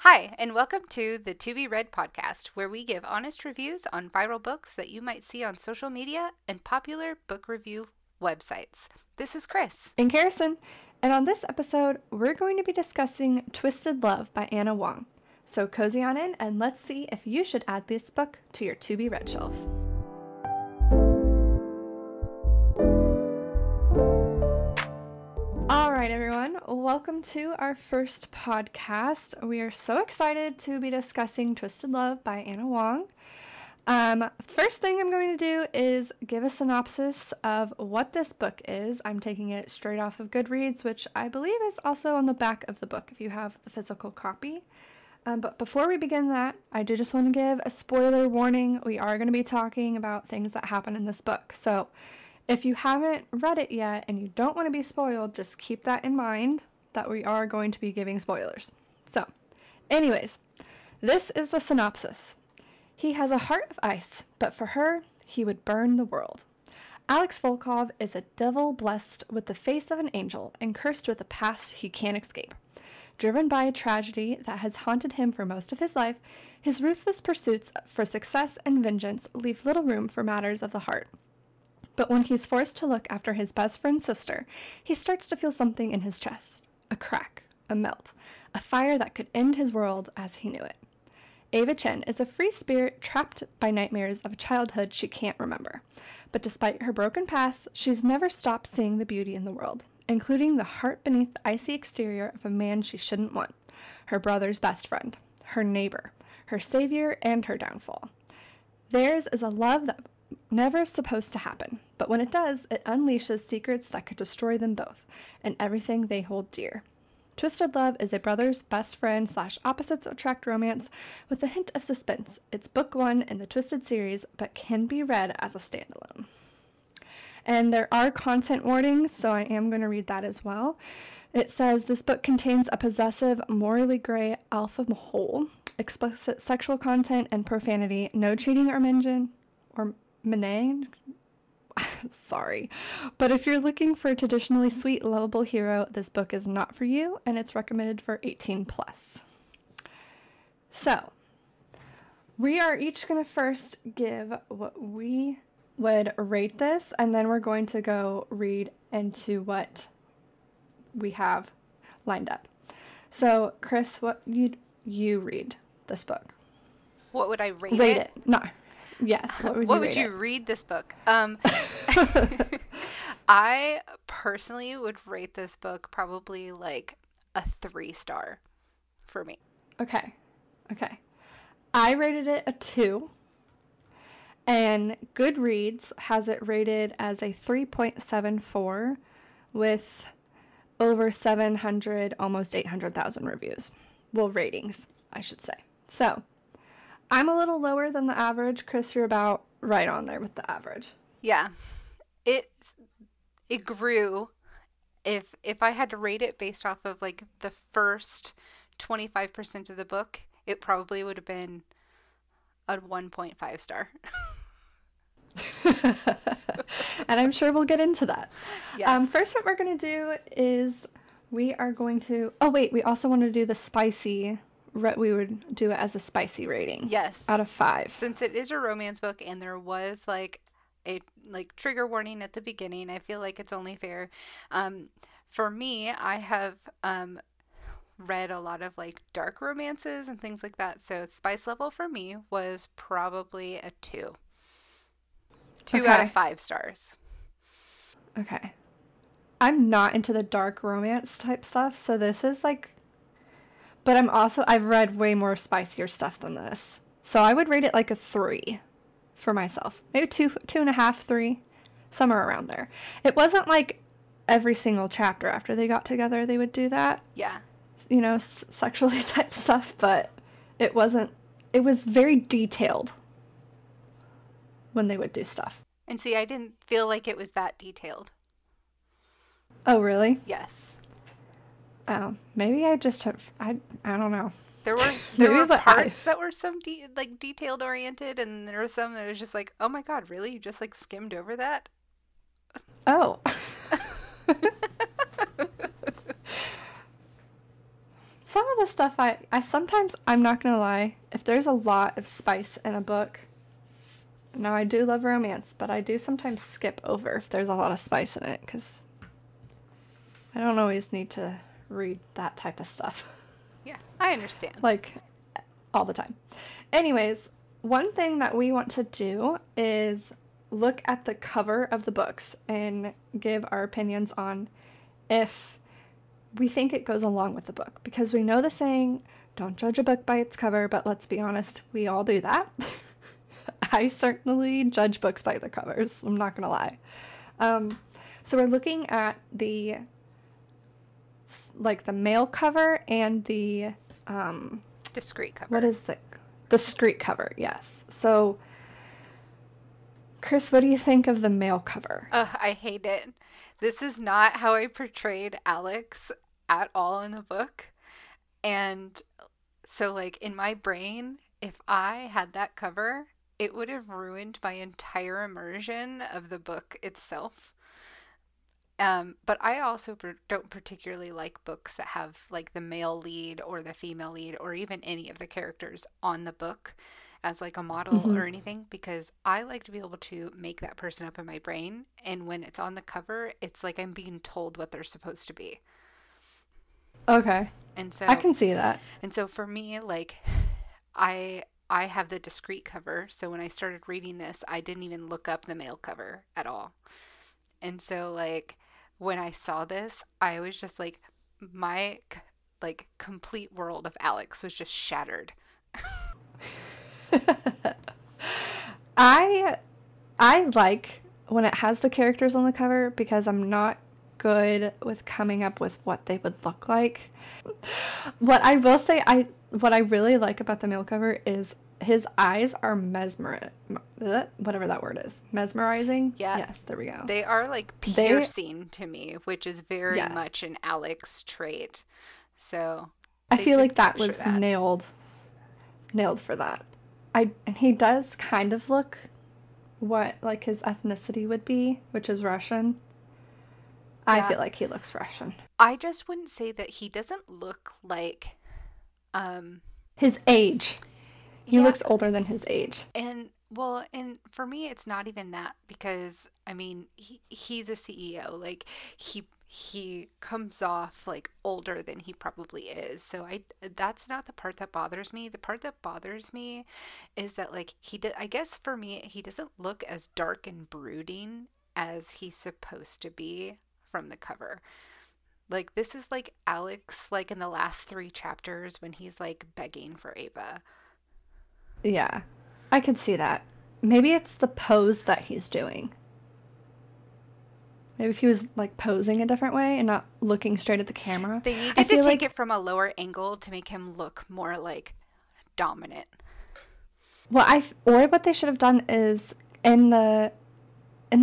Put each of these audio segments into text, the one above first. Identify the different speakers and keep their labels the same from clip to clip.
Speaker 1: Hi, and welcome to the To Be Read podcast, where we give honest reviews on viral books that you might see on social media and popular book review websites. This is Chris.
Speaker 2: And Garrison. And on this episode, we're going to be discussing Twisted Love by Ana Huang. So cozy on in and let's see if you should add this book to your To Be Read shelf. All right, everyone, welcome to our first podcast. We are so excited to be discussing Twisted Love by Ana Huang. First thing I'm going to do is give a synopsis of what this book is. I'm taking it straight off of Goodreads, which I believe is also on the back of the book if you have the physical copy. But before we begin that, I do just want to give a spoiler warning. We are going to be talking about things that happen in this book. So if you haven't read it yet and you don't want to be spoiled, just keep that in mind that we are going to be giving spoilers. So, anyways, this is the synopsis. He has a heart of ice, but for her, he would burn the world. Alex Volkov is a devil blessed with the face of an angel and cursed with a past he can't escape. Driven by a tragedy that has haunted him for most of his life, his ruthless pursuits for success and vengeance leave little room for matters of the heart. But when he's forced to look after his best friend's sister, he starts to feel something in his chest. A crack, a melt, a fire that could end his world as he knew it. Ava Chen is a free spirit trapped by nightmares of a childhood she can't remember. But despite her broken past, she's never stopped seeing the beauty in the world, including the heart beneath the icy exterior of a man she shouldn't want, her brother's best friend, her neighbor, her savior, and her downfall. Theirs is a love that never supposed to happen, but when it does, it unleashes secrets that could destroy them both, and everything they hold dear. Twisted Love is a brother's best friend / opposites attract romance with a hint of suspense. It's book 1 in the Twisted series, but can be read as a standalone. And there are content warnings, so I am going to read that as well. It says this book contains a possessive, morally gray alpha mole, explicit sexual content and profanity, no cheating or menage. Sorry. But if you're looking for a traditionally sweet, lovable hero, this book is not for you, and it's recommended for 18 plus. So, we are each going to first give what we would rate this, and then we're going to go read into what we have lined up. So, Chris, what you read this book?
Speaker 1: What would I rate
Speaker 2: Rate
Speaker 1: it?
Speaker 2: it. No. Yes. What would you
Speaker 1: read this book? I personally would rate this book probably like a 3-star for me.
Speaker 2: Okay. I rated it a 2, and Goodreads has it rated as a 3.74 with over 700, almost 800,000 reviews. Well, ratings, I should say. So, I'm a little lower than the average. Chris, you're about right on there with the average.
Speaker 1: Yeah. It grew. If I had to rate it based off of like the first 25% of the book, it probably would have been a 1.5 star.
Speaker 2: And I'm sure we'll get into that.
Speaker 1: Yes.
Speaker 2: First, what we're going to do is we are going to... Oh, wait. We also want to do the spicy... We would do it as a spicy rating.
Speaker 1: Yes.
Speaker 2: Out of 5.
Speaker 1: Since it is a romance book and there was like a trigger warning at the beginning, I feel like it's only fair. For me, I have read a lot of like dark romances and things like that. So spice level for me was probably a 2. 2 out of 5 stars.
Speaker 2: Okay. I'm not into the dark romance type stuff, so this is like... But I've read way more spicier stuff than this. So I would rate it like a 3 for myself. Maybe 2.5, 3, somewhere around there. It wasn't like every single chapter after they got together they would do that.
Speaker 1: Yeah.
Speaker 2: You know, sexually type stuff, but it was very detailed when they would do stuff.
Speaker 1: And see, I didn't feel like it was that detailed.
Speaker 2: Oh, really?
Speaker 1: Yes.
Speaker 2: Oh, maybe I just have, I don't know.
Speaker 1: There were parts that were some detailed oriented, and there were some that was just like, oh my god, really? You just like skimmed over that?
Speaker 2: Oh. some of the stuff I sometimes, I'm not gonna lie, if there's a lot of spice in a book, now I do love romance, but I do sometimes skip over if there's a lot of spice in it because I don't always need to read that type of stuff.
Speaker 1: Yeah, I understand.
Speaker 2: Like all the time. Anyways, one thing that we want to do is look at the cover of the books and give our opinions on if we think it goes along with the book. Because we know the saying, don't judge a book by its cover, but let's be honest, we all do that. I certainly judge books by the covers, I'm not going to lie. So we're looking at the male cover and the
Speaker 1: Discreet cover.
Speaker 2: what is the street cover? Yes. So, Chris, what do you think of the male cover?
Speaker 1: Ugh, I hate it. This is not how I portrayed Alex at all in the book. And so, like, in my brain, if I had that cover, it would have ruined my entire immersion of the book itself. But I also don't particularly like books that have like the male lead or the female lead or even any of the characters on the book as like a model
Speaker 2: Mm-hmm.
Speaker 1: or anything because I like to be able to make that person up in my brain. And when it's on the cover, it's like I'm being told what they're supposed to be.
Speaker 2: Okay,
Speaker 1: And
Speaker 2: I
Speaker 1: so,
Speaker 2: can see that.
Speaker 1: and so for me, like I have the discreet cover. So when I started reading this, I didn't even look up the male cover at all. And so like when I saw this, I was just like my like complete world of Alex was just shattered.
Speaker 2: I I like when it has the characters on the cover because I'm not good with coming up with what they would look like. What I will say, what I really like about the male cover is his eyes are whatever that word is, mesmerizing.
Speaker 1: Yeah,
Speaker 2: Yes, there we go.
Speaker 1: they are like
Speaker 2: They
Speaker 1: piercing to me, which is very
Speaker 2: yes,
Speaker 1: much an Alex trait. So
Speaker 2: I
Speaker 1: they
Speaker 2: feel
Speaker 1: did
Speaker 2: like that
Speaker 1: capture
Speaker 2: was
Speaker 1: that.
Speaker 2: nailed for that. I and he does kind of look what like his ethnicity would be, which is Russian. I
Speaker 1: Yeah,
Speaker 2: feel like he looks Russian.
Speaker 1: I just wouldn't say that he doesn't look like um
Speaker 2: His age. He
Speaker 1: yeah,
Speaker 2: looks older than his age.
Speaker 1: and well, and for me, it's not even that because I mean, he's a CEO. Like he comes off like older than he probably is. So I that's not the part that bothers me. The part that bothers me is that like he did. I guess for me, he doesn't look as dark and brooding as he's supposed to be from the cover. Like this is like Alex, like in the last three chapters when he's like begging for Ava.
Speaker 2: Yeah, I could see that. Maybe it's the pose that he's doing. Maybe if he was like posing a different way and not looking straight at the camera.
Speaker 1: They
Speaker 2: I
Speaker 1: needed to
Speaker 2: feel
Speaker 1: take
Speaker 2: like
Speaker 1: it from a lower angle to make him look more like dominant.
Speaker 2: or what they should have done is in the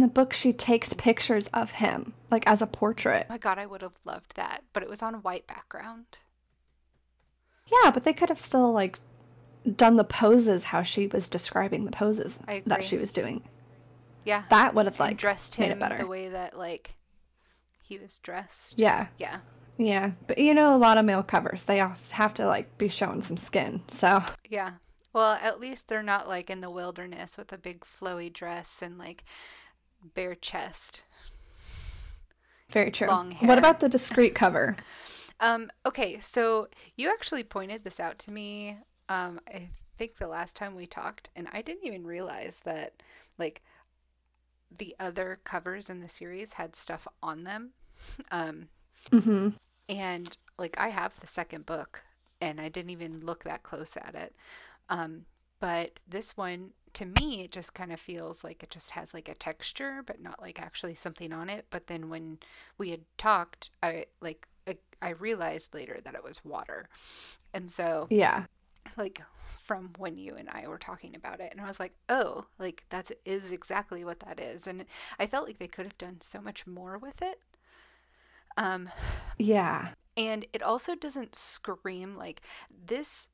Speaker 2: book she takes pictures of him like as a portrait.
Speaker 1: Oh my God, I would have loved that, but it was on white background.
Speaker 2: Yeah, but they could have still like done the poses how she was describing the poses
Speaker 1: I
Speaker 2: that
Speaker 1: agree.
Speaker 2: she was doing.
Speaker 1: Yeah,
Speaker 2: That would have
Speaker 1: and
Speaker 2: like
Speaker 1: dressed
Speaker 2: made it
Speaker 1: him the
Speaker 2: better.
Speaker 1: way that like he was dressed.
Speaker 2: Yeah.
Speaker 1: Yeah,
Speaker 2: Yeah, but you know, a lot of male covers, they have to like be showing some skin. So,
Speaker 1: yeah. Well, at least they're not like in the wilderness with a big flowy dress and like bare chest,
Speaker 2: very true.
Speaker 1: long
Speaker 2: What
Speaker 1: hair.
Speaker 2: about the discreet cover?
Speaker 1: Okay, so you actually pointed this out to me, I think the last time we talked, and I didn't even realize that like the other covers in the series had stuff on them. Um,
Speaker 2: Mm-hmm.
Speaker 1: and like I have the second book and I didn't even look that close at it. Um, but this one to me it just kind of feels like it just has like a texture but not like actually something on it. But then when we had talked, I realized later that it was water. And so
Speaker 2: Yeah.
Speaker 1: like from when you and I were talking about it and I was like, "Oh, like that is exactly what that is." And I felt like they could have done so much more with it. Um,
Speaker 2: Yeah.
Speaker 1: and it also doesn't scream like this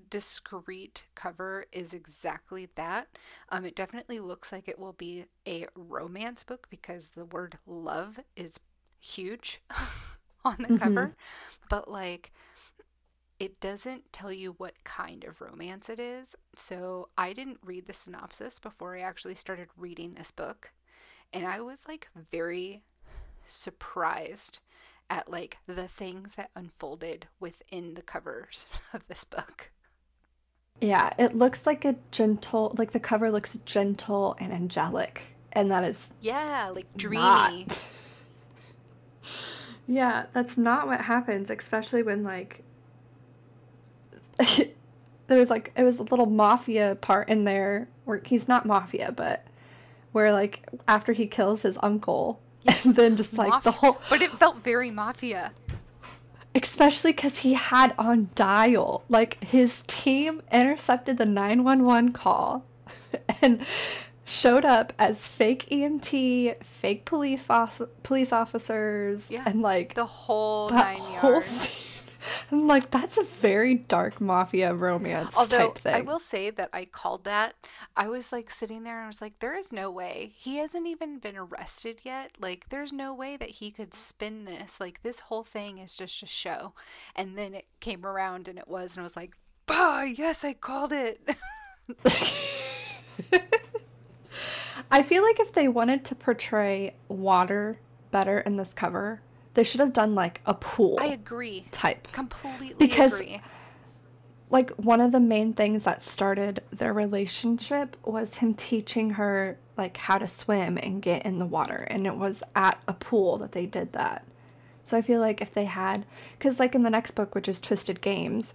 Speaker 1: discreet cover is exactly that. It definitely looks like it will be a romance book because the word love is huge on the
Speaker 2: Mm-hmm.
Speaker 1: cover. But like it doesn't tell you what kind of romance it is. So I didn't read the synopsis before I actually started reading this book. And I was like very surprised at like the things that unfolded within the covers of this book.
Speaker 2: Yeah, it looks like a gentle, like the cover looks gentle and angelic, and that is
Speaker 1: Yeah, like dreamy.
Speaker 2: not. Yeah, that's not what happens, especially when like there was like it was a little mafia part in there where he's not mafia, but where like after he kills his uncle
Speaker 1: Yes,
Speaker 2: and then just like the whole
Speaker 1: but it felt very mafia.
Speaker 2: especially because he had on dial like his team intercepted the 911 call and showed up as fake EMT, fake police officers,
Speaker 1: Yeah,
Speaker 2: and like
Speaker 1: the whole
Speaker 2: that
Speaker 1: nine
Speaker 2: whole scene.
Speaker 1: yards.
Speaker 2: I'm like, that's a very dark mafia romance
Speaker 1: Although
Speaker 2: type
Speaker 1: I
Speaker 2: thing.
Speaker 1: will say that I called that. I was like sitting there and I was like, there is no way. He hasn't even been arrested yet. Like, there's no way that he could spin this. Like, this whole thing is just a show. And then it came around and it was, and I was like, bah, yes, I called it.
Speaker 2: I feel like if they wanted to portray water better in this cover, they should have done like a
Speaker 1: I
Speaker 2: pool
Speaker 1: agree.
Speaker 2: type.
Speaker 1: Completely
Speaker 2: Because
Speaker 1: agree.
Speaker 2: like one of the main things that started their relationship was him teaching her like how to swim and get in the water, and it was at a pool that they did that. So I feel like if they had, because like in the next book, which is Twisted Games,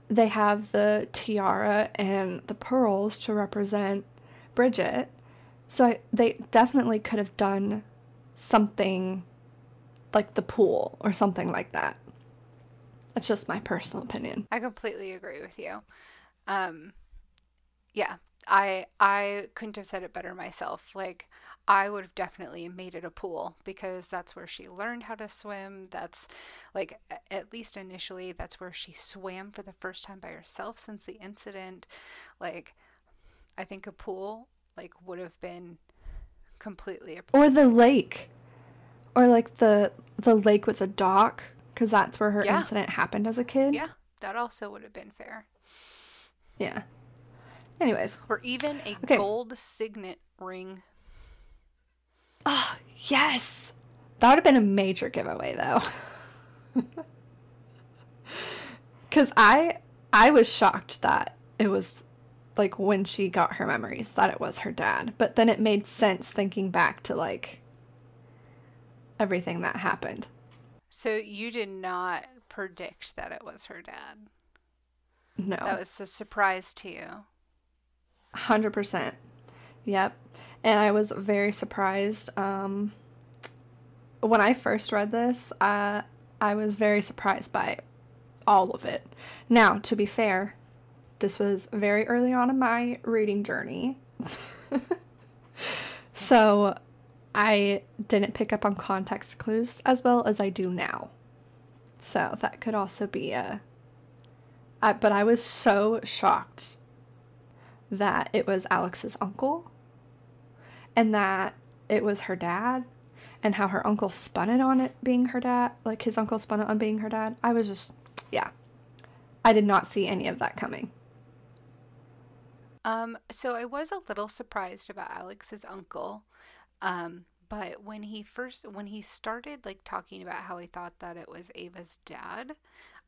Speaker 2: they have the tiara and the pearls to represent Bridget. So they definitely could have done something like the pool or something like that. That's just my personal opinion.
Speaker 1: I completely agree with you. Um, yeah, I couldn't have said it better myself. Like I would have definitely made it a pool because that's where she learned how to swim. That's like at least initially that's where she swam for the first time by herself since the incident. Like I think a pool like would have been completely
Speaker 2: Or the
Speaker 1: appropriate.
Speaker 2: lake, or like the lake with the dock, because that's where her
Speaker 1: Yeah,
Speaker 2: incident happened as a kid.
Speaker 1: yeah, that also would have been fair.
Speaker 2: Yeah. Anyways,
Speaker 1: Or even a
Speaker 2: okay.
Speaker 1: gold signet ring.
Speaker 2: Oh, yes. That would have been a major giveaway though. Cuz I was shocked that it was like when she got her memories that it was her dad, but then it made sense thinking back to like everything that happened.
Speaker 1: So you did not predict that it was her dad. That
Speaker 2: No.
Speaker 1: was a surprise to you.
Speaker 2: 100%. Yep. And I was very surprised when I first read this, I was very surprised by all of it. Now, to be fair, this was very early on in my reading journey. So I didn't pick up on context clues as well as I do now. So that could also be but I was so shocked that it was Alex's uncle and that it was her dad and how her uncle spun it on it being her dad. Like his uncle spun it on being her dad. I was just, yeah. I did not see any of that coming.
Speaker 1: So I was a little surprised about Alex's uncle. But when he started like talking about how he thought that it was Ava's dad,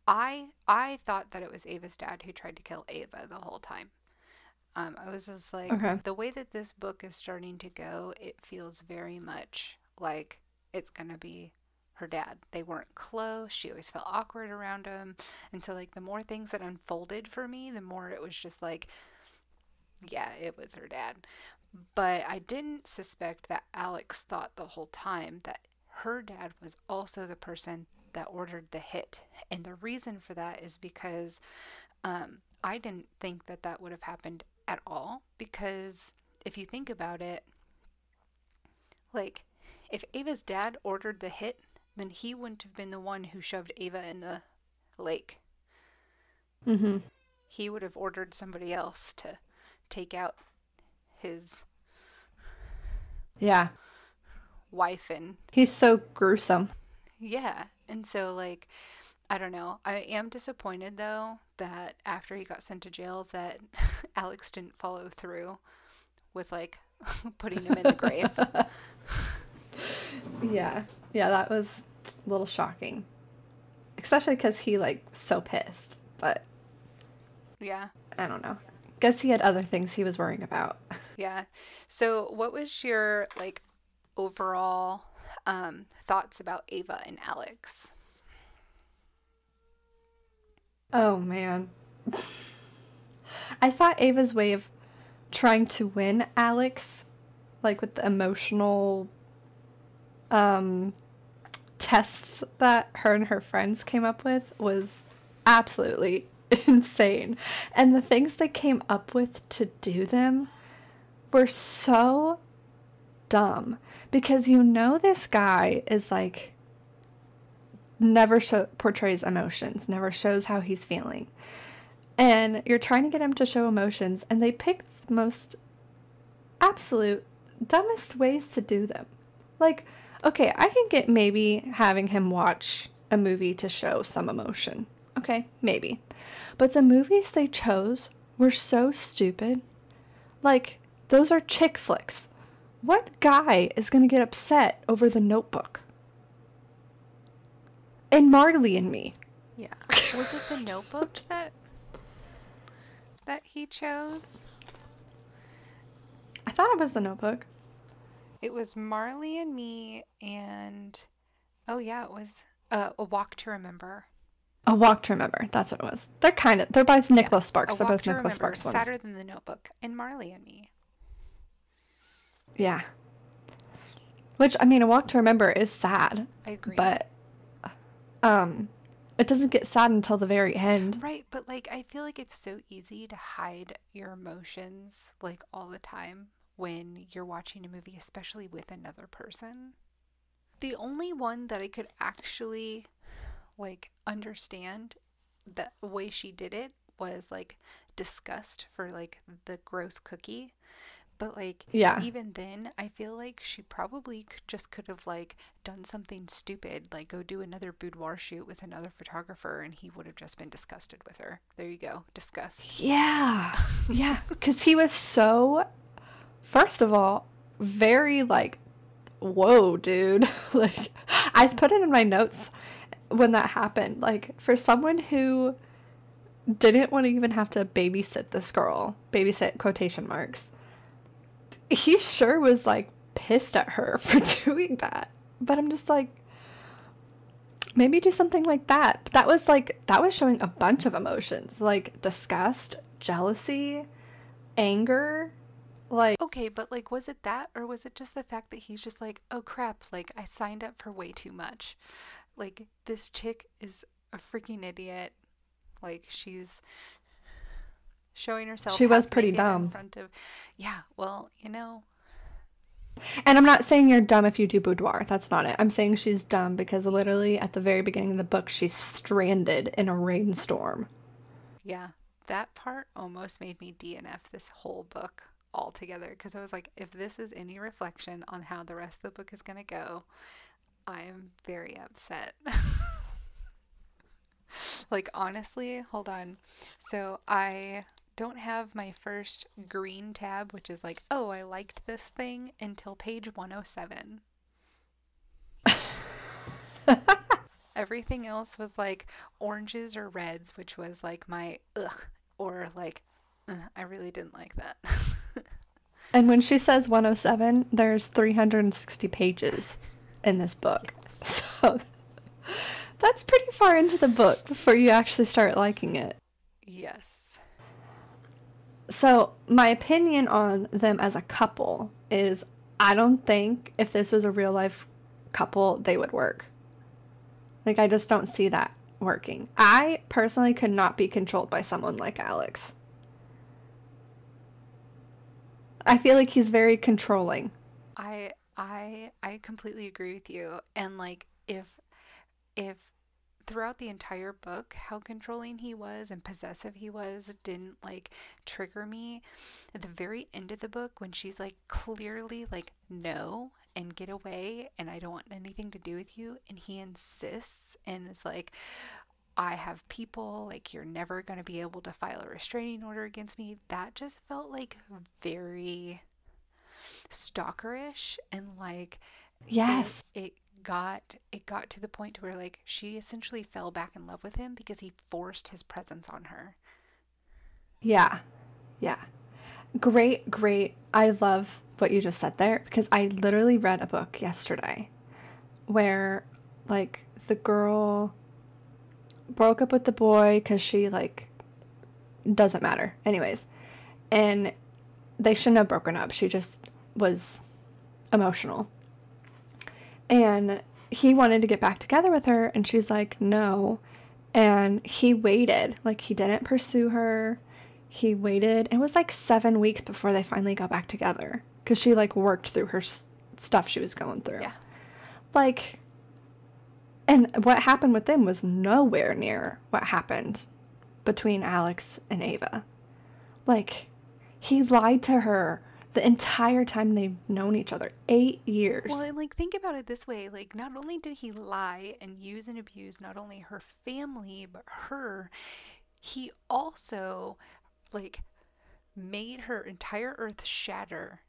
Speaker 1: I thought that it was Ava's dad who tried to kill Ava the whole time. I was just like,
Speaker 2: Okay.
Speaker 1: the way that this book is starting to go, it feels very much like it's gonna be her dad. They weren't close. She always felt awkward around him. And so like the more things that unfolded for me, the more it was just like, yeah, it was her dad. But I didn't suspect that Alex thought the whole time that her dad was also the person that ordered the hit. And the reason for that is because I didn't think that that would have happened at all. Because if you think about it, like if Ava's dad ordered the hit, then he wouldn't have been the one who shoved Ava in the lake.
Speaker 2: Mm-hmm.
Speaker 1: He would have ordered somebody else to take out his
Speaker 2: Yeah.
Speaker 1: wife and
Speaker 2: He's so gruesome.
Speaker 1: yeah. And so like I don't know. I am disappointed though that after he got sent to jail that Alex didn't follow through with like putting him in the grave.
Speaker 2: Yeah. Yeah, that was a little shocking. Especially because he, like, so pissed. But
Speaker 1: Yeah.
Speaker 2: I don't know. Guess he had other things he was worrying about.
Speaker 1: Yeah. So what was your like overall thoughts about Ava and Alex?
Speaker 2: Oh, man. I thought Ava's way of trying to win Alex, like with the emotional um, tests that her and her friends came up with, was absolutely insane. And the things they came up with to do them were so dumb. Because you know this guy is like never portrays emotions, never shows how he's feeling. And you're trying to get him to show emotions, and they pick the most absolute dumbest ways to do them. Like, okay, I can get maybe having him watch a movie to show some emotion. Okay, maybe. But the movies they chose were so stupid. Like, those are chick flicks. What guy is going to get upset over The Notebook? And Marley and Me.
Speaker 1: Yeah. Was it the notebook that he chose?
Speaker 2: I thought it was The Notebook.
Speaker 1: It was Marley and Me and oh yeah, it was A Walk to Remember.
Speaker 2: A Walk to Remember. That's what it was. They're by
Speaker 1: Yeah.
Speaker 2: Nicholas
Speaker 1: A
Speaker 2: Sparks. They're
Speaker 1: Walk
Speaker 2: both
Speaker 1: to
Speaker 2: Nicholas
Speaker 1: Remember,
Speaker 2: Sparks ones.
Speaker 1: sadder than the notebook, and Marley and Me.
Speaker 2: Yeah. Which, I mean, A Walk to Remember is sad,
Speaker 1: I agree.
Speaker 2: but um, it doesn't get sad until the very end.
Speaker 1: Right, but like I feel like it's so easy to hide your emotions like all the time when you're watching a movie, especially with another person. The only one that I could actually like understand the way she did it was like disgust for like the gross cookie. But like
Speaker 2: Yeah.
Speaker 1: even then, I feel like she probably just could have like done something stupid, like go do another boudoir shoot with another photographer, and he would have just been disgusted with her. There you go, disgust.
Speaker 2: Yeah. Yeah. Because he was so, first of all, very like, whoa, dude. Like, I put it in my notes when that happened. Like, for someone who didn't want to even have to babysit this girl, babysit quotation marks, he sure was like pissed at her for doing that. But I'm just like, maybe do something like that. But that was showing a bunch of emotions like disgust, jealousy, anger. Like,
Speaker 1: Okay, but like, was it that, or was it just the fact that he's just like, oh crap, like I signed up for way too much? Like, this chick is a freaking idiot. Like, she's showing herself
Speaker 2: she was
Speaker 1: half
Speaker 2: pretty
Speaker 1: naked in
Speaker 2: dumb.
Speaker 1: front of. Yeah, well, you know,
Speaker 2: And I'm not saying you're dumb if you do boudoir. That's not it. I'm saying she's dumb because literally at the very beginning of the book, she's stranded in a rainstorm.
Speaker 1: yeah, that part almost made me DNF this whole book altogether because I was like, if this is any reflection on how the rest of the book is going to go, I am very upset. Like, honestly, hold on. So, I don't have my first green tab, which is like, oh, I liked this thing until page 107. Everything else was like oranges or reds, which was like my ugh, or like, I really didn't like that.
Speaker 2: And when she says 107, there's 360 pages in this book.
Speaker 1: Yes.
Speaker 2: So that's pretty far into the book before you actually start liking it.
Speaker 1: Yes.
Speaker 2: So, my opinion on them as a couple is I don't think if this was a real life couple, they would work. Like, I just don't see that working. I personally could not be controlled by someone like Alex. I feel like he's very controlling.
Speaker 1: I completely agree with you. And like if throughout the entire book how controlling he was and possessive he was didn't like trigger me, at the very end of the book when she's like clearly like no and get away and I don't want anything to do with you and he insists and is like I have people, like, you're never going to be able to file a restraining order against me. That just felt like very stalkerish, and like it
Speaker 2: Yes.
Speaker 1: it it got to the point where like she essentially fell back in love with him because he forced his presence on her.
Speaker 2: Yeah. Yeah. Great, great. I love what you just said there because I literally read a book yesterday where, like, the girl broke up with the boy because she, like, doesn't matter. Anyways. And they shouldn't have broken up. She just was emotional. And he wanted to get back together with her, and she's like, no. And he waited. Like, he didn't pursue her. He waited. It was like 7 weeks before they finally got back together because she, like, worked through her stuff she was going through.
Speaker 1: Yeah.
Speaker 2: Like, and what happened with them was nowhere near what happened between Alex and Ava. Like, he lied to her the entire time they've known each other. 8 years.
Speaker 1: Well, and like think about it this way, like not only did he lie and use and abuse not only her family but her, he also like made her entire earth shatter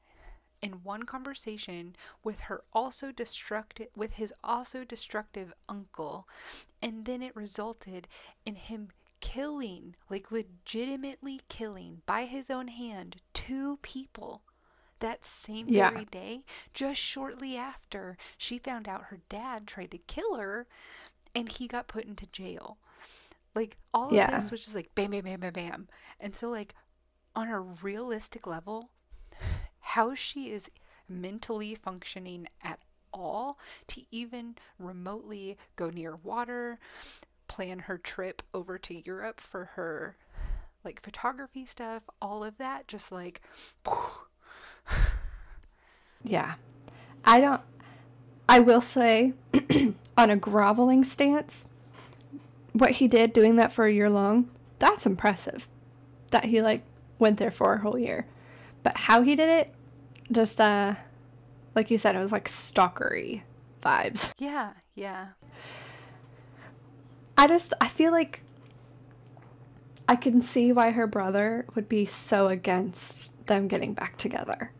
Speaker 1: in one conversation with her also destructive with his also destructive uncle, and then it resulted in him killing, like legitimately killing by his own hand, two people that same
Speaker 2: Yeah.
Speaker 1: very day, just shortly after she found out her dad tried to kill her and he got put into jail. Like all of
Speaker 2: Yeah.
Speaker 1: this was just like bam, bam, bam, bam, bam. And so, like, on a realistic level, how she is mentally functioning at all to even remotely go near water, plan her trip over to Europe for her like photography stuff, all of that just like
Speaker 2: Yeah. I don't, I will say, on a groveling stance, what he did doing that for a year long, that's impressive. That he, like, went there for a whole year. But how he did it, just, like you said, it was like stalkery vibes.
Speaker 1: yeah, yeah.
Speaker 2: I feel like I can see why her brother would be so against them getting back together.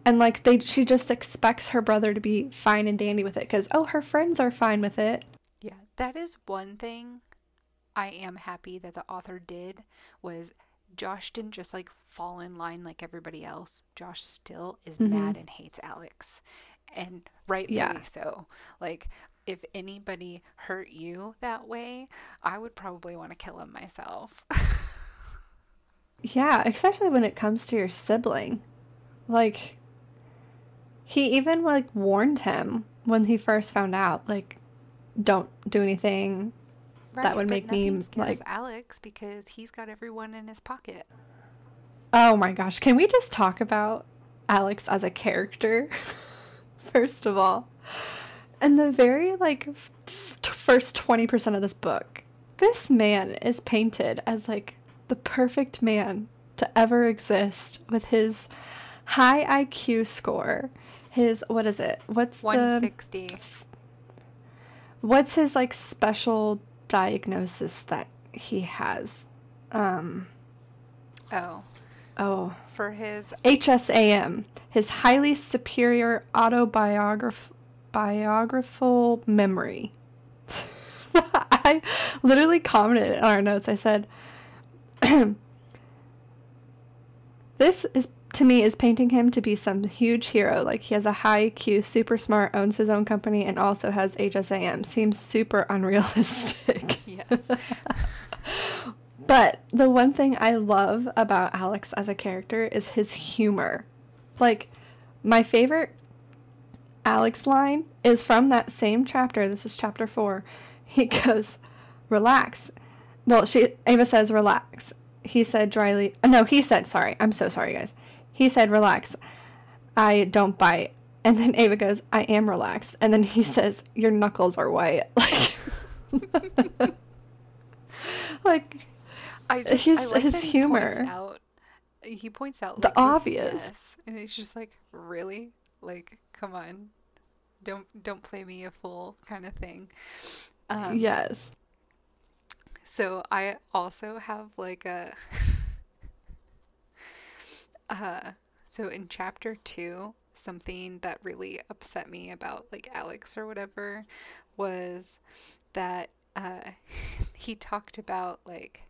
Speaker 2: And like she just expects her brother to be fine and dandy with it because, oh, her friends are fine with it.
Speaker 1: Yeah, that is one thing I am happy that the author did was Josh didn't just like fall in line like everybody else. Josh still is
Speaker 2: Mm-hmm.
Speaker 1: mad and hates Alex. And
Speaker 2: Yeah.
Speaker 1: rightfully so. Like if anybody hurt you that way, I would probably want to kill him myself.
Speaker 2: Yeah, especially when it comes to your sibling. Like, he even, like, warned him when he first found out, like, don't do anything that
Speaker 1: Right,
Speaker 2: would
Speaker 1: but
Speaker 2: make
Speaker 1: nothing
Speaker 2: me,
Speaker 1: scares
Speaker 2: like,
Speaker 1: Alex because he's got everyone in his pocket.
Speaker 2: oh my gosh, can we just talk about Alex as a character? First of all, in the very, like, first 20% of this book, this man is painted as, like, the perfect man to ever exist with his high IQ score. His, what is it?
Speaker 1: 160.
Speaker 2: What's his, like, special diagnosis that he has? Um,
Speaker 1: Oh,
Speaker 2: oh,
Speaker 1: for his
Speaker 2: HSAM, his highly superior autobiographical memory. I literally commented in our notes. I said, this is, to me, is painting him to be some huge hero. Like, he has a high IQ, super smart, owns his own company, and also has HSAM. Seems super unrealistic.
Speaker 1: yes.
Speaker 2: But the one thing I love about Alex as a character is his humor. Like, my favorite Alex line is from that same chapter. This is chapter 4. He goes, relax. Well, Ava says, relax. He said dryly, no, he said, sorry. I'm so sorry, guys. He said, relax. I don't bite. And then Ava goes, I am relaxed. And then he says, your knuckles are white. Like,
Speaker 1: I like
Speaker 2: his
Speaker 1: that
Speaker 2: humor.
Speaker 1: he points out
Speaker 2: The
Speaker 1: like the
Speaker 2: obvious.
Speaker 1: BS, and it's just like, really? Like, come on. Don't play me a fool kind of thing. Um
Speaker 2: Yes.
Speaker 1: So I also have like a uh so in chapter 2, something that really upset me about like Alex or whatever was that he talked about like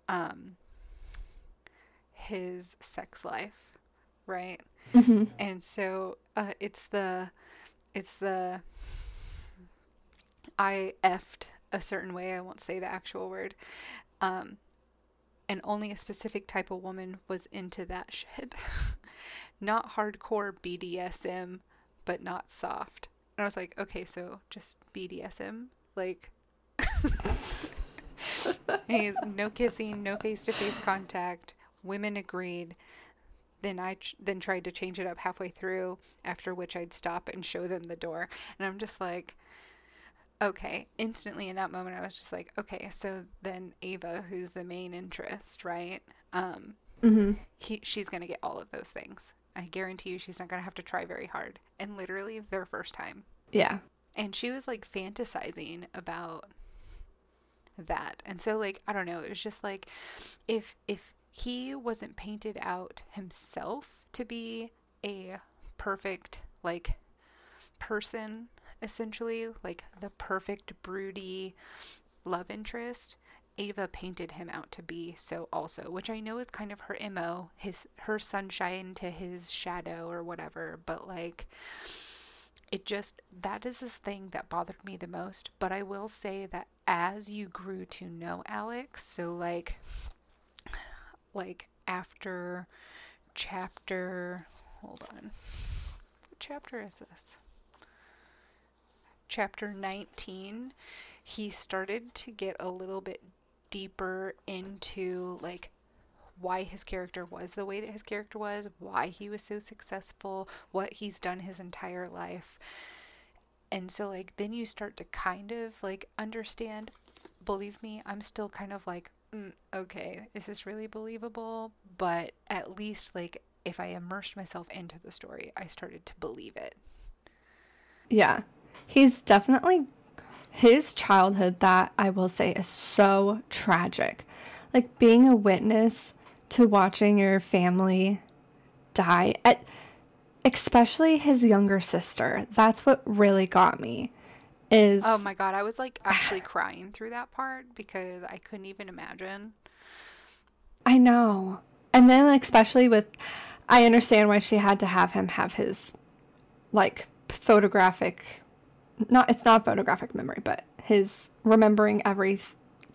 Speaker 1: um his sex life, right?
Speaker 2: Mm-hmm.
Speaker 1: And so it's the I effed a certain way. I won't say the actual word. Um, and only a specific type of woman was into that shit. Not hardcore BDSM, but not soft. And I was like, okay, so just BDSM? Like, he's no kissing, no face to face contact. Women agreed. Then then tried to change it up halfway through, after which I'd stop and show them the door. And I'm just like, okay. Instantly in that moment, I was just like, okay, so then Ava, who's the main interest, right? Um,
Speaker 2: Mm-hmm.
Speaker 1: she's gonna get all of those things. I guarantee you, she's not gonna have to try very hard. And literally, their first time.
Speaker 2: Yeah.
Speaker 1: And she was like fantasizing about that. And so, like, I don't know. It was just like, if he wasn't painted out himself to be a perfect like person, essentially like the perfect broody love interest, Ava painted him out to be so also, which I know is kind of her MO, her sunshine to his shadow or whatever, but like it just, that is this thing that bothered me the most. But I will say that as you grew to know Alex, so like after chapter, hold on, what chapter is this? Chapter 19, he started to get a little bit deeper into like why his character was the way that his character was, why he was so successful, what he's done his entire life. And so like then you start to kind of like understand. Believe me, I'm still kind of like, okay, is this really believable? But at least like if I immersed myself into the story, I started to believe it.
Speaker 2: Yeah. He's definitely his childhood, that I will say is so tragic. Like being a witness to watching your family die, especially his younger sister. That's what really got me.
Speaker 1: Oh
Speaker 2: Is
Speaker 1: my God, I was like actually crying through that part because I couldn't even imagine.
Speaker 2: I know. And then especially with, I understand why she had to have him have his like photographic, not, it's not photographic memory, but his remembering every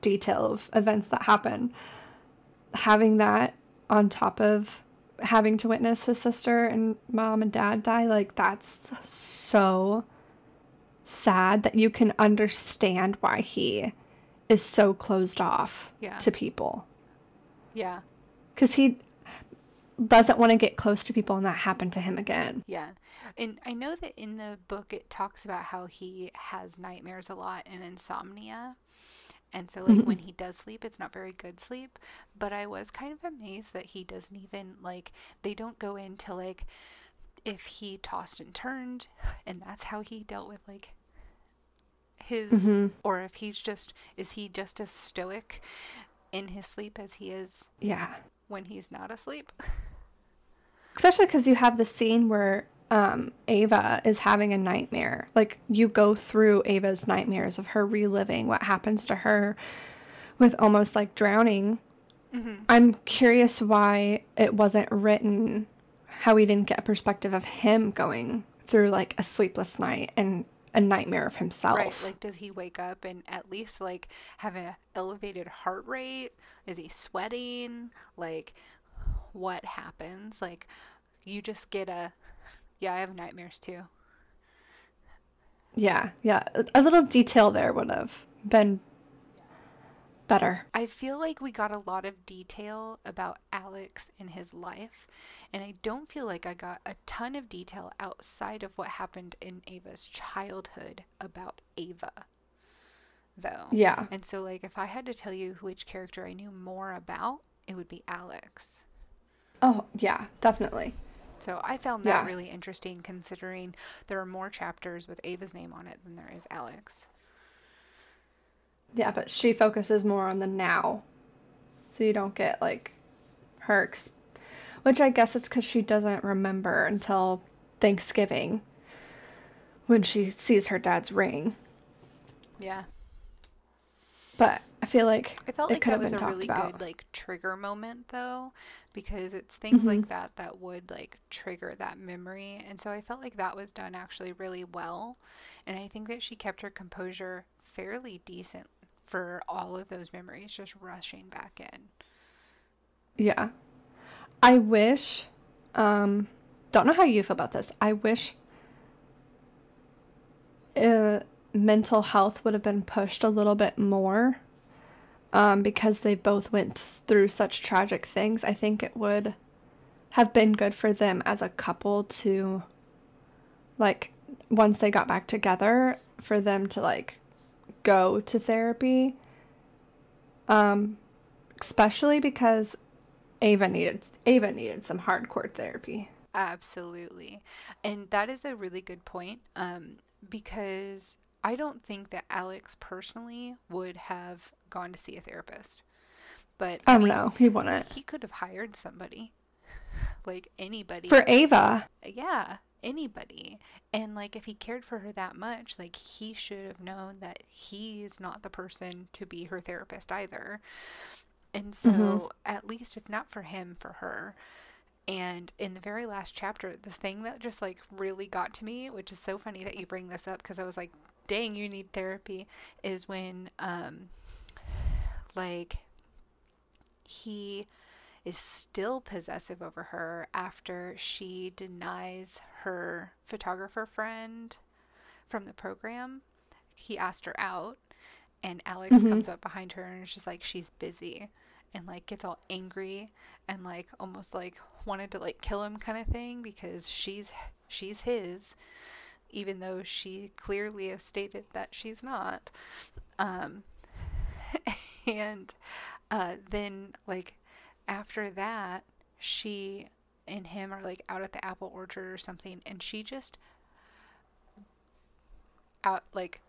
Speaker 2: detail of events that happen. Having that on top of having to witness his sister and mom and dad die, like that's so sad that you can understand why he is so closed off
Speaker 1: Yeah.
Speaker 2: to people,
Speaker 1: Yeah.
Speaker 2: because he doesn't want to get close to people and that happened to him again.
Speaker 1: Yeah. And I know that in the book it talks about how he has nightmares a lot and insomnia. And so, like,
Speaker 2: Mm-hmm.
Speaker 1: when he does sleep, it's not very good sleep. But I was kind of amazed that he doesn't even, like, they don't go into, like, if he tossed and turned and that's how he dealt with, like, his,
Speaker 2: Mm-hmm.
Speaker 1: or if he's just, is he just as stoic in his sleep as he is
Speaker 2: Yeah,
Speaker 1: when he's not asleep?
Speaker 2: especially because you have the scene where Ava is having a nightmare. Like you go through Ava's nightmares of her reliving what happens to her with almost like drowning.
Speaker 1: Mm-hmm.
Speaker 2: I'm curious why it wasn't written, how we didn't get a perspective of him going through like a sleepless night and a nightmare of
Speaker 1: Right.
Speaker 2: himself.
Speaker 1: Like, does he wake up and at least, like, have a elevated heart rate? Is he sweating? Like, what happens? Like, you just get a, yeah, I have nightmares too.
Speaker 2: Yeah, yeah. A little detail there would have been better.
Speaker 1: I feel like we got a lot of detail about Alex in his life, and I don't feel like I got a ton of detail outside of what happened in Ava's childhood about Ava, though.
Speaker 2: Yeah.
Speaker 1: And so, like, if I had to tell you which character I knew more about, it would be Alex.
Speaker 2: Oh, yeah, definitely.
Speaker 1: So I found that
Speaker 2: Yeah.
Speaker 1: really interesting considering there are more chapters with Ava's name on it than there is Alex.
Speaker 2: Yeah, but she focuses more on the now. So you don't get, like, which I guess it's because she doesn't remember until Thanksgiving when she sees her dad's ring.
Speaker 1: Yeah.
Speaker 2: But I feel like
Speaker 1: I felt
Speaker 2: it
Speaker 1: like
Speaker 2: could
Speaker 1: that
Speaker 2: have
Speaker 1: was
Speaker 2: been
Speaker 1: a
Speaker 2: talked
Speaker 1: really good
Speaker 2: about.
Speaker 1: like trigger moment though, because it's things
Speaker 2: Mm-hmm.
Speaker 1: like that that would like trigger that memory. And so I felt like that was done actually really well. And I think that she kept her composure fairly decent for all of those memories just rushing back in.
Speaker 2: Yeah. I wish, um, don't know how you feel about this. I wish uh, mental health would have been pushed a little bit more, because they both went through such tragic things. I think it would have been good for them as a couple to, like, once they got back together, for them to, like, go to therapy. Um, Especially because Ava needed some hardcore therapy.
Speaker 1: Absolutely. And that is a really good point, because I don't think that Alex personally would have gone to see a therapist. But I mean,
Speaker 2: No, he wouldn't.
Speaker 1: he could have hired somebody, like
Speaker 2: For
Speaker 1: anybody.
Speaker 2: Ava.
Speaker 1: Yeah, anybody. And like if he cared for her that much, like he should have known that he's not the person to be her therapist either. And
Speaker 2: Mm-hmm.
Speaker 1: so, at least if not for him, for her. And in the very last chapter, this thing that just like really got to me, which is so funny that you bring this up because I was like, dang, you need therapy, is when like he is still possessive over her after she denies her photographer friend from the program. He asked her out, and Alex
Speaker 2: Mm-hmm.
Speaker 1: comes up behind her and is just like, she's busy, and like gets all angry and like almost like wanted to like kill him kind of thing because she's his, even though she clearly has stated that she's not. Um, and then like after that, she and him are like out at the apple orchard or something, and she just out like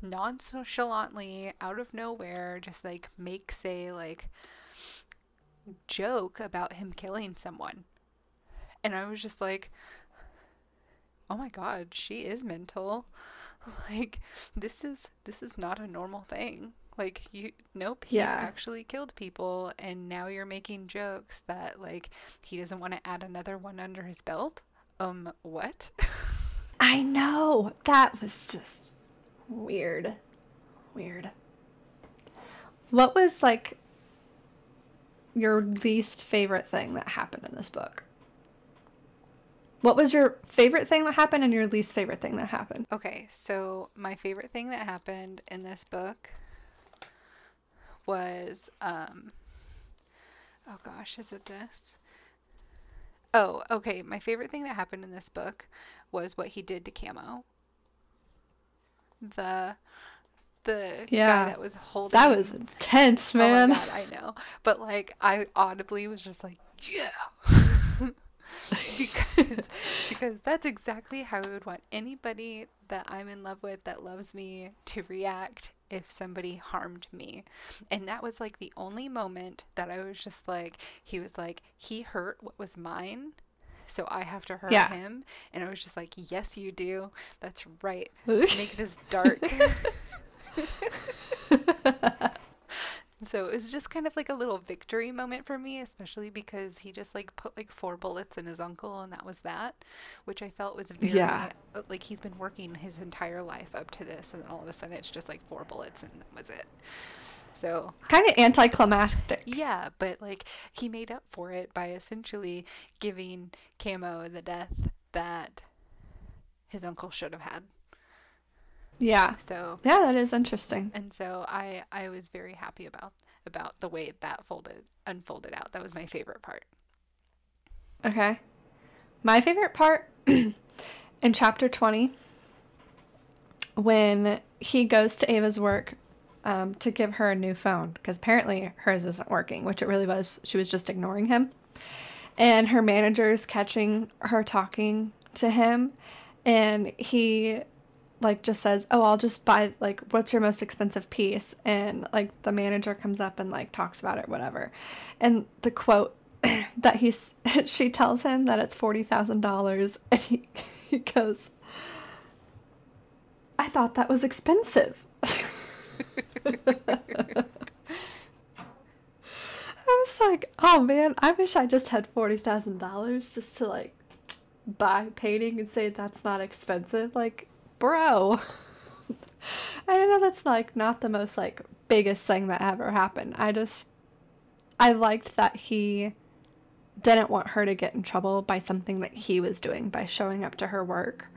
Speaker 1: nonchalantly out of nowhere just like makes a like joke about him killing someone. And I was just like, oh my god, she is mental. Like this is not a normal thing. Like you nope, he's
Speaker 2: Yeah.
Speaker 1: actually killed people and now you're making jokes that like he doesn't want to add another one under his belt. What?
Speaker 2: I know. That was just weird. Weird. What was, like, your least favorite thing that happened in this book? What was your favorite thing that happened and your least favorite thing that happened?
Speaker 1: Okay, so my favorite thing that happened in this book was oh gosh, is it this? Oh, okay. My favorite thing that happened in this book was what he did to Camo. The the guy
Speaker 2: Yeah.
Speaker 1: that was
Speaker 2: That was
Speaker 1: holding.
Speaker 2: intense,
Speaker 1: Oh my
Speaker 2: man.
Speaker 1: god, I know. But like I audibly was just like, yeah. because because that's exactly how I would want anybody that I'm in love with that loves me to react if somebody harmed me. And that was like the only moment that I was just like he was like he hurt what was mine. So I have to hurt
Speaker 2: Yeah.
Speaker 1: him. And I was just like, yes, you do. That's right. Make this dark. So it was just kind of like a little victory moment for me, especially because he just like put like 4 bullets in his uncle and that was that, which I felt was
Speaker 2: Yeah.
Speaker 1: very like he's been working his entire life up to this and then all of a sudden it's just like 4 bullets and that was it. So
Speaker 2: Kind of anticlimactic.
Speaker 1: yeah, but like he made up for it by essentially giving Camo the death that his uncle should have had.
Speaker 2: Yeah.
Speaker 1: So
Speaker 2: Yeah, that is interesting.
Speaker 1: and so I was very happy about the way that folded unfolded out. That was my favorite part.
Speaker 2: Okay. My favorite part in chapter 20, when he goes to Ava's work, to give her a new phone, because apparently hers isn't working, which it really was. She was just ignoring him. And her manager's catching her talking to him, and he like just says, "Oh, I'll just buy, like, what's your most expensive piece?" And like the manager comes up and like talks about it, whatever. And the quote that she tells him that it's $40,000, and he goes, "I thought that was expensive." I was like, "Oh man, I wish I just had $40,000 just to like buy painting and say that's not expensive." Like, bro, I don't know, that's like not the most like biggest thing that ever happened. I liked that he didn't want her to get in trouble by something that he was doing, by showing up to her work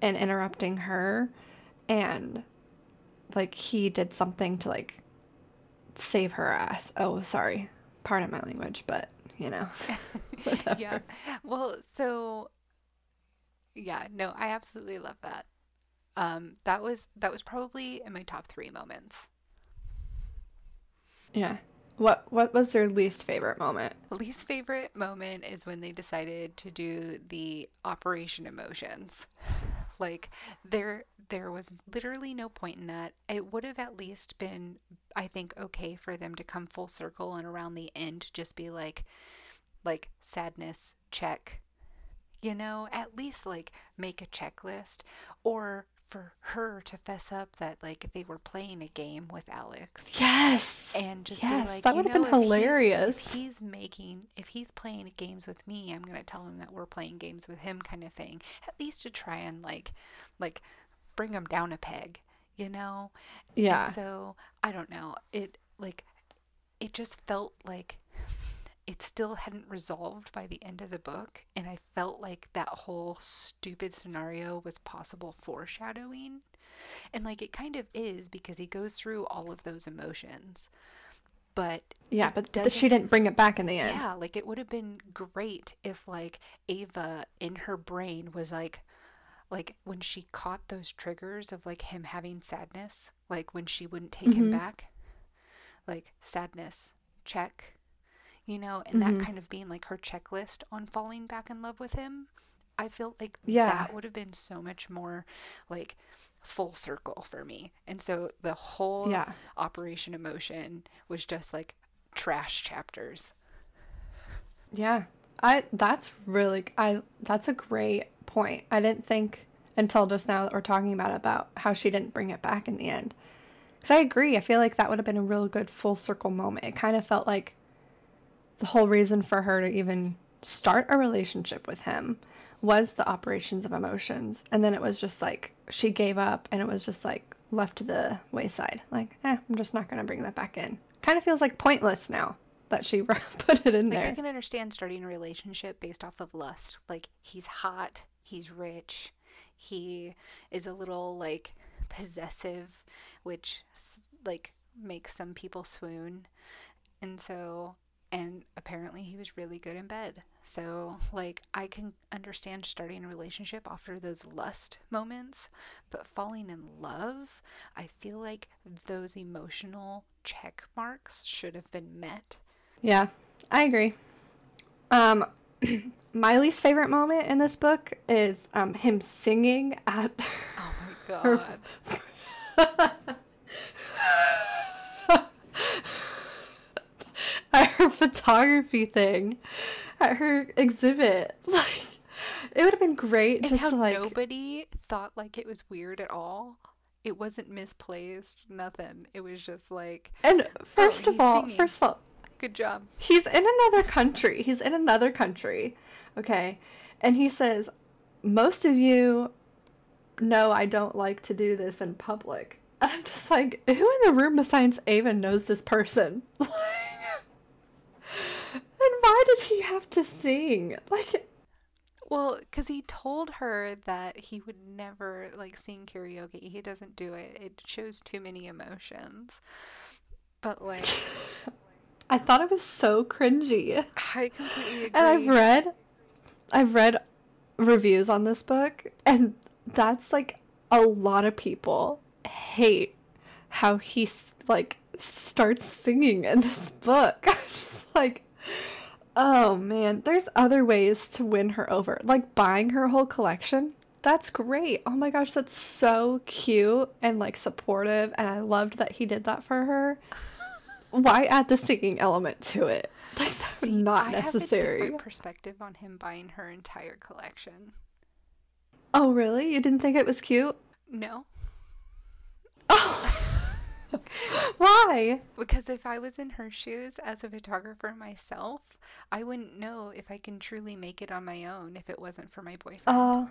Speaker 2: and interrupting her, and like he did something to like save her ass. Oh, sorry. Pardon my language, but you know,
Speaker 1: Yeah.
Speaker 2: whatever.
Speaker 1: Well, so yeah, no, I absolutely love that. That was probably in my top three moments.
Speaker 2: Yeah. What was your least favorite moment?
Speaker 1: Least favorite moment is when they decided to do the Operation Emotions. Like there was literally no point in that. It would have at least been, I think, okay for them to come full circle and around the end just be like sadness check, at least like make a checklist, or for her to fess up that like they were playing a game with Alex
Speaker 2: Yes.
Speaker 1: and just be
Speaker 2: Yes,
Speaker 1: like,
Speaker 2: that would have been
Speaker 1: if
Speaker 2: hilarious.
Speaker 1: he's playing games with me, I'm going to tell him that we're playing games with him, kind of thing. At least to try and like bring him down a peg, you know? And
Speaker 2: Yeah.
Speaker 1: so, I don't know. It just felt like it still hadn't resolved by the end of the book, and I felt like that whole stupid scenario was possible foreshadowing. And like it kind of is, because he goes through all of those emotions, but
Speaker 2: Yeah,
Speaker 1: it
Speaker 2: but
Speaker 1: doesn't.
Speaker 2: she didn't bring it back in the end.
Speaker 1: Yeah, like it would have been great if like Ava in her brain was like when she caught those triggers of like him having sadness, like when she wouldn't take him
Speaker 2: Mhm.
Speaker 1: back, like sadness check, and that
Speaker 2: Mhm.
Speaker 1: kind of being like her checklist on falling back in love with him. I feel like
Speaker 2: Yeah.
Speaker 1: that would have been so much more like full circle for me. And so the whole
Speaker 2: Yeah.
Speaker 1: Operation Emotion was just like trash chapters.
Speaker 2: Yeah. I that's really I that's a great point. I didn't think until just now that we're talking about how she didn't bring it back in the end. Cuz I agree. I feel like that would have been a real good full circle moment. It kind of felt like the whole reason for her to even start a relationship with him was the operations of emotions. And then it was just like she gave up, and it was just like left to the wayside. Like, I'm just not going to bring that back in. Kind of feels like pointless now that she put it in
Speaker 1: Like I
Speaker 2: there.
Speaker 1: can understand starting a relationship based off of lust. Like he's hot, he's rich, he is a little like possessive, which like makes some people swoon. And so, and apparently he was really good in bed. So, like, I can understand starting a relationship after those lust moments, but falling in love, I feel like those emotional check marks should have been met.
Speaker 2: Yeah, I agree. Um, my least favorite moment in this book is him singing at
Speaker 1: Oh my
Speaker 2: her
Speaker 1: god.
Speaker 2: at her photography thing, at her exhibit. Like, it would have been great
Speaker 1: And
Speaker 2: just
Speaker 1: how
Speaker 2: to like.
Speaker 1: nobody thought like it was weird at all. It wasn't misplaced, nothing. It was just like,
Speaker 2: And
Speaker 1: oh, he's singing.
Speaker 2: first of all,
Speaker 1: Good job.
Speaker 2: he's in another country. He's in another country, okay, and he says, "Most of you know I don't like to do this in public." And I'm just like, who in the room besides Ava knows this person? And why did he have to sing? Like,
Speaker 1: Well, because he told her that he would never like sing karaoke. He doesn't do it. It shows too many emotions. But like,
Speaker 2: I thought it was so cringy.
Speaker 1: I completely
Speaker 2: And
Speaker 1: agree.
Speaker 2: I've read reviews on this book, and that's like a lot of people hate how he like starts singing in this book. I'm just like, oh man, there's other ways to win her over, like buying her whole collection. That's great. Oh my gosh, that's so cute and like supportive. And I loved that he did that for her. Why add the singing element to it? Like, that's
Speaker 1: See,
Speaker 2: not
Speaker 1: I have a
Speaker 2: necessary.
Speaker 1: different perspective on him buying her entire collection.
Speaker 2: Oh, really? You didn't think it was cute?
Speaker 1: No.
Speaker 2: Oh, why?
Speaker 1: Because if I was in her shoes as a photographer myself, I wouldn't know if I can truly make it on my own if it wasn't for my boyfriend.
Speaker 2: Oh,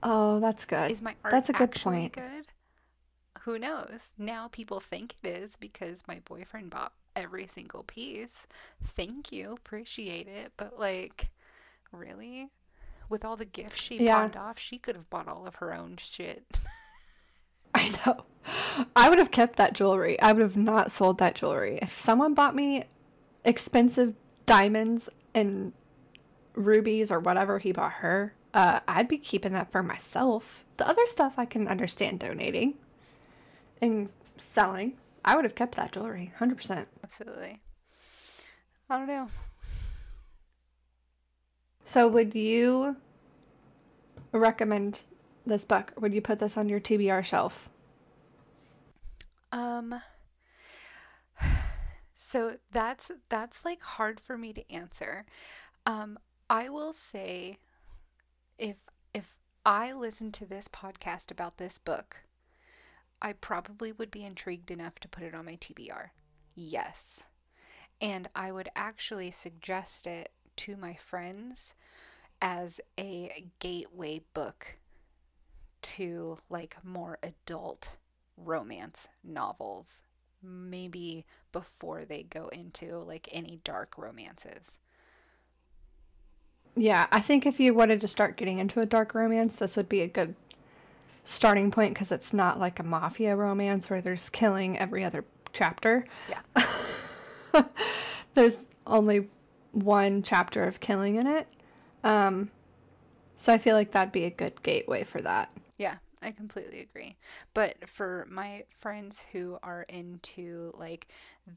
Speaker 2: oh, that's good.
Speaker 1: Is my art
Speaker 2: That's a good
Speaker 1: actually
Speaker 2: point.
Speaker 1: good? Who knows? Now people think it is because my boyfriend bought every single piece. Thank you, appreciate it. But, like, really? With all the gifts she
Speaker 2: Yeah,
Speaker 1: pawned off, she could have bought all of her own shit.
Speaker 2: I know. I would have kept that jewelry. I would have not sold that jewelry. If someone bought me expensive diamonds and rubies or whatever he bought her, I'd be keeping that for myself. The other stuff I can understand donating and selling. I would have kept that jewelry, 100%.
Speaker 1: Absolutely. I don't know.
Speaker 2: So, would you recommend this book? Would you put this on your TBR shelf?
Speaker 1: Um, so that's like hard for me to answer. Um, I will say if if I listened to this podcast about this book, I probably would be intrigued enough to put it on my TBR. Yes. And I would actually suggest it to my friends as a gateway book to like more adult romance novels, maybe before they go into like any dark romances.
Speaker 2: Yeah, I think if you wanted to start getting into a dark romance, this would be a good starting point because it's not like a mafia romance where there's killing every other chapter.
Speaker 1: Yeah.
Speaker 2: There's only one chapter of killing in it. Um, so I feel like that'd be a good gateway for that.
Speaker 1: Yeah, I completely agree. But for my friends who are into like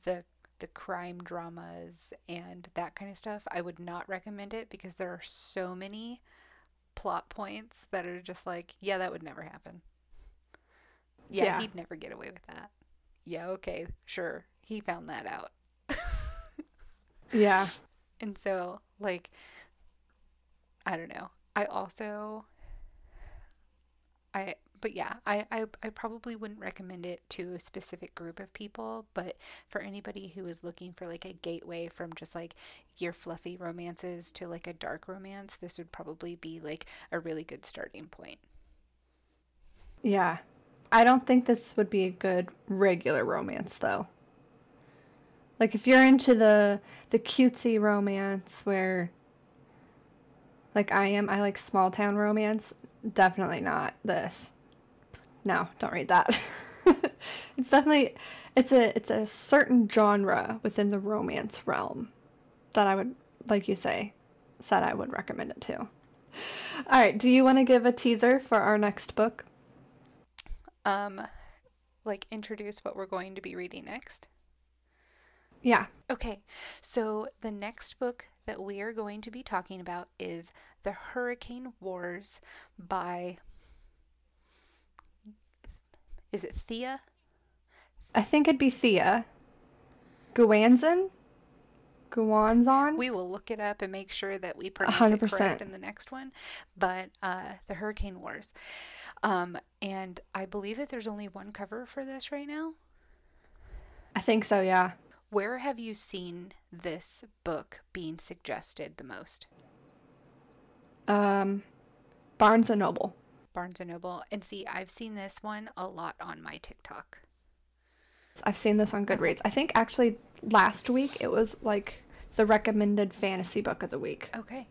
Speaker 1: the the crime dramas and that kind of stuff, I would not recommend it because there are so many plot points that are just like, yeah, that would never happen. Yeah,
Speaker 2: Yeah,
Speaker 1: he'd never get away with that. Yeah, okay, sure. He found that out.
Speaker 2: yeah,
Speaker 1: And so, like, I don't know. I also but yeah, I probably wouldn't recommend it to a specific group of people, but for anybody who is looking for like a gateway from just like your fluffy romances to like a dark romance, this would probably be like a really good starting point.
Speaker 2: yeah. I don't think this would be a good regular romance though. Like if you're into the cutesy romance where like I am, I like small town romance, definitely not this. No, don't read that. It's definitely it's a certain genre within the romance realm that I would like you said I would recommend it to. All right, do you want to give a teaser for our next book?
Speaker 1: Um, like introduce what we're going to be reading next.
Speaker 2: Yeah,
Speaker 1: Okay, so the next book that we are going to be talking about is The Hurricane Wars by, is it Thea?
Speaker 2: I think it'd be Thea Guanzon. Guanzon.
Speaker 1: We will look it up and make sure that we
Speaker 2: A
Speaker 1: pronounce
Speaker 2: hundred
Speaker 1: it correct
Speaker 2: percent.
Speaker 1: in the next one. But The Hurricane Wars. And I believe that there's only one cover for this right now.
Speaker 2: I think so. Yeah.
Speaker 1: Where have you seen this book being suggested the most?
Speaker 2: Um, Barnes and Noble.
Speaker 1: Barnes and Noble. And see, I've seen this one a lot on my TikTok.
Speaker 2: I've seen this on
Speaker 1: Okay.
Speaker 2: Goodreads. I think actually last week it was like the recommended fantasy book of the week,
Speaker 1: Okay.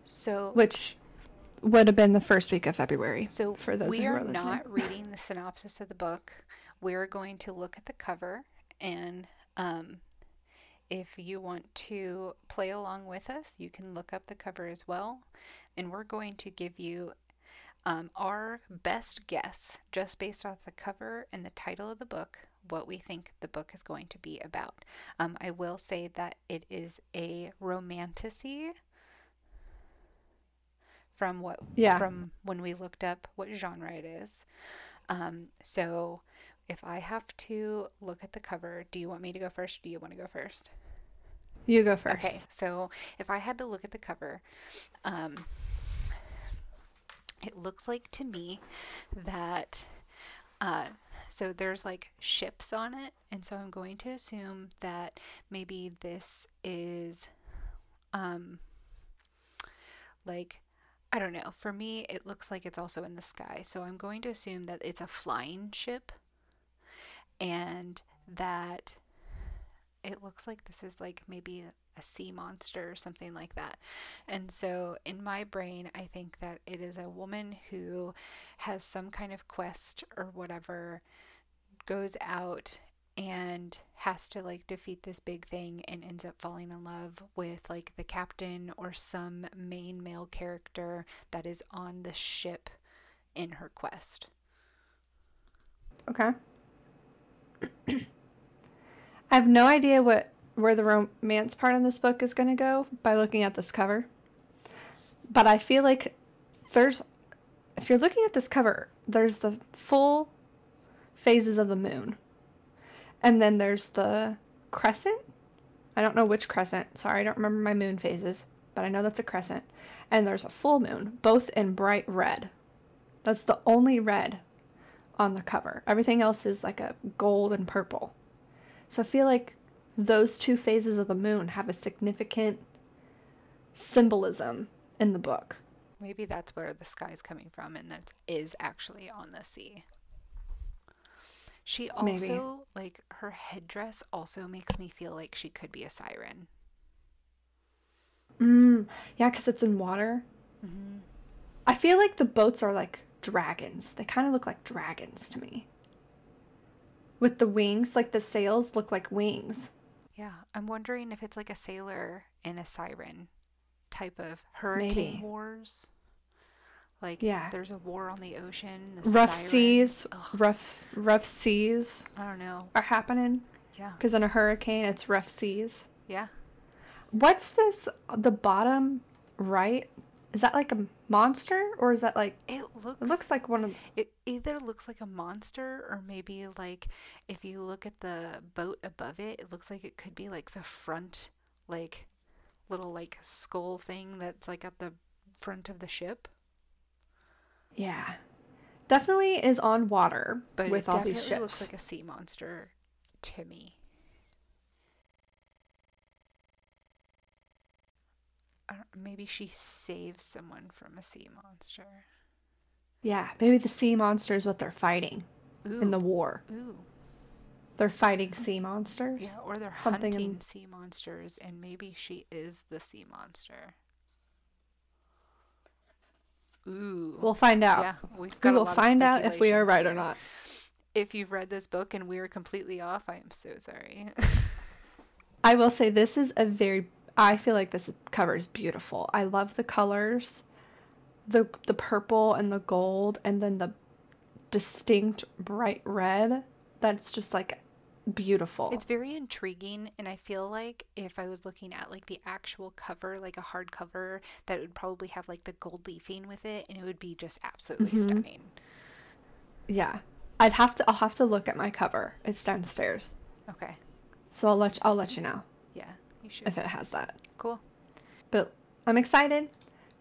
Speaker 1: So
Speaker 2: which would have been the first week of February
Speaker 1: So
Speaker 2: for those
Speaker 1: we
Speaker 2: who
Speaker 1: are
Speaker 2: are listening.
Speaker 1: not reading the synopsis of the book. We're going to look at the cover, and if you want to play along with us, you can look up the cover as well. And we're going to give you our best guess, just based off the cover and the title of the book, what we think the book is going to be about. I will say that it is a romantasy
Speaker 2: Yeah,
Speaker 1: from when we looked up what genre it is. So if I have to look at the cover, do you want me to go first? Or do you want to go first?
Speaker 2: you go
Speaker 1: Okay,
Speaker 2: first.
Speaker 1: so if I had to look at the cover, um, it looks like to me that uh, so there's like ships on it, and so I'm going to assume that maybe this is um, like I don't know. For me, it looks like it's also in the sky, so I'm going to assume that it's a flying ship and that it looks like this is like maybe a sea monster or something like that. And so in my brain, I think that it is a woman who has some kind of quest or whatever, goes out and has to like defeat this big thing and ends up falling in love with like the captain or some main male character that is on the ship in her quest.
Speaker 2: Okay. I have no idea where the romance part in this book is going to go by looking at this cover. But I feel like there's if you're looking at this cover, there's the full phases of the moon. And then there's the crescent. I don't know which crescent. Sorry, I don't remember my moon phases, but I know that's a crescent. And there's a full moon, both in bright red. That's the only red on the cover. Everything else is like a gold and purple. So I feel like those two phases of the moon have a significant symbolism in the book.
Speaker 1: Maybe that's where the sky is coming from and that is actually on the sea. She
Speaker 2: Maybe.
Speaker 1: also, like, her headdress also makes me feel like she could be a siren.
Speaker 2: Yeah, because it's in water.
Speaker 1: Mm-hmm.
Speaker 2: I feel like the boats are like dragons. They kind of look like dragons to me. With the wings, like the sails look like wings.
Speaker 1: Yeah, I'm wondering if it's like a sailor and a siren type of hurricane
Speaker 2: Maybe.
Speaker 1: wars. Like,
Speaker 2: Yeah.
Speaker 1: there's a war on the ocean, the
Speaker 2: Rough
Speaker 1: sirens.
Speaker 2: seas,
Speaker 1: Ugh,
Speaker 2: rough seas
Speaker 1: I don't know.
Speaker 2: are happening.
Speaker 1: Yeah,
Speaker 2: Because in a hurricane, it's rough seas.
Speaker 1: yeah.
Speaker 2: What's this? The bottom right? Is that like a monster? Or is that like.
Speaker 1: It
Speaker 2: It
Speaker 1: looks
Speaker 2: looks like one of.
Speaker 1: It either looks like a monster or maybe like if you look at the boat above it, it looks like it could be like the front, like little like skull thing that's like at the front of the ship.
Speaker 2: Yeah. Definitely is on water
Speaker 1: But
Speaker 2: with
Speaker 1: it
Speaker 2: all these
Speaker 1: definitely looks
Speaker 2: ships.
Speaker 1: like a sea monster to me. Maybe she saves someone from a sea monster.
Speaker 2: Yeah. Maybe the sea monster is what they're fighting in
Speaker 1: Ooh,
Speaker 2: the war.
Speaker 1: ooh.
Speaker 2: They're fighting sea monsters.
Speaker 1: Yeah, or they're
Speaker 2: Something in.
Speaker 1: hunting sea monsters and maybe she is the sea monster. Ooh.
Speaker 2: We'll find out.
Speaker 1: Yeah, we've
Speaker 2: We
Speaker 1: got a
Speaker 2: will
Speaker 1: lot of
Speaker 2: find out if we are
Speaker 1: speculations
Speaker 2: right or
Speaker 1: here.
Speaker 2: not.
Speaker 1: If you've read this book and we are completely off, I am so sorry.
Speaker 2: I will say this is a very. I feel like this cover is beautiful. I love the colors, the purple and the gold, and then the distinct bright red. That's just like beautiful.
Speaker 1: It's very intriguing, and I feel like if I was looking at like the actual cover, like a hardcover, that would probably have like the gold leafing with it, and it would be just absolutely
Speaker 2: Hmm.
Speaker 1: stunning.
Speaker 2: Yeah, I'll have to look at my cover. It's downstairs,
Speaker 1: Okay.
Speaker 2: so I'll let you know
Speaker 1: Yeah, you should.
Speaker 2: if it has that.
Speaker 1: Cool.
Speaker 2: But I'm excited.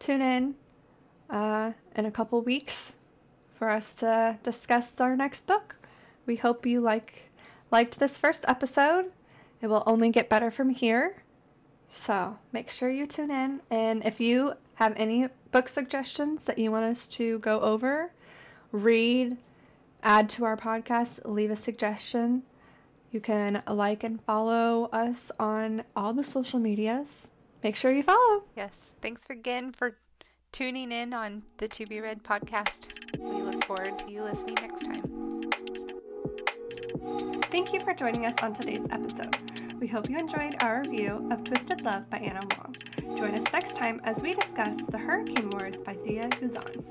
Speaker 2: Tune in in a couple weeks for us to discuss our next book. We hope you liked this first episode. It will only get better from here. So make sure you tune in. And if you have any book suggestions that you want us to go over, read, add to our podcast, leave a suggestion. You can like and follow us on all the social medias. Make sure you follow.
Speaker 1: Yes. Thanks again for tuning in on the To Be Read podcast. We look forward to you listening next time.
Speaker 2: Thank you for joining us on today's episode. We hope you enjoyed our review of Twisted Love by Ana Huang. Join us next time as we discuss The Hurricane Wars by Thea Guzan.